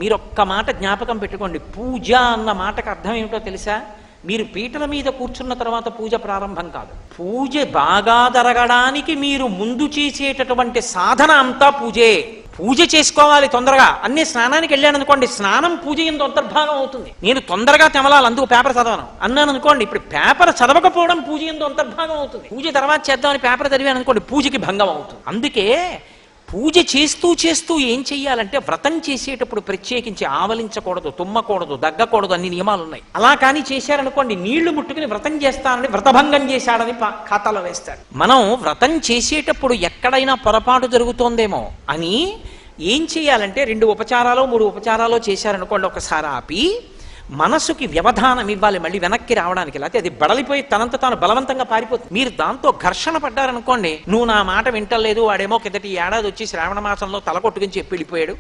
మీరు ఒక్క మాట జ్ఞాపకం పెట్టుకోండి, పూజ అన్న మాటకు అర్థం ఏమిటో తెలుసా? మీరు పీటల మీద కూర్చున్న తర్వాత పూజ ప్రారంభం కాదు. పూజ బాగా జరగడానికి మీరు ముందు చేసేటటువంటి సాధన అంతా పూజే. పూజ చేసుకోవాలి తొందరగా. అన్ని స్నానానికి వెళ్ళాను అనుకోండి, స్నానం పూజ ఎందు అంతర్భాగం అవుతుంది. నేను తొందరగా తెమలాలి, అందుకు పేపర్ చదవను అన్నాను అనుకోండి, ఇప్పుడు పేపర్ చదవకపోవడం పూజ ఎందు అంతర్భాగం అవుతుంది. పూజ తర్వాత చేద్దామని పేపర్ చదివాను అనుకోండి, పూజకి భంగం అవుతుంది. అందుకే పూజ చేస్తూ చేస్తూ ఏం చెయ్యాలంటే, వ్రతం చేసేటప్పుడు ప్రత్యేకించి ఆవలించకూడదు, తుమ్మకూడదు, దగ్గకూడదు, అన్ని నియమాలు ఉన్నాయి. అలా కానీ చేశారనుకోండి, నీళ్లు ముట్టుకుని వ్రతం చేస్తానని వ్రతభంగం చేశాడని ఖాతాలో వేస్తాడు. మనం వ్రతం చేసేటప్పుడు ఎక్కడైనా పొరపాటు జరుగుతోందేమో అని ఏం చేయాలంటే, 2 ఉపచారాలు 3 ఉపచారాలు చేశారనుకోండి, ఒకసారి ఆపి మనసుకి వ్యవధానం ఇవ్వాలి మళ్ళీ వెనక్కి రావడానికి. లేకపోతే అది బడలిపోయి తనంత తాను బలవంతంగా పారిపోతుంది. మీరు దాంతో ఘర్షణ పడ్డారనుకోండి, నువ్వు నా మాట వింటలేదు, వాడేమో కిందటి ఏడాది వచ్చి శ్రావణ మాసంలో తలకొట్టుకుని చెప్పి వెళ్ళిపోయాడు,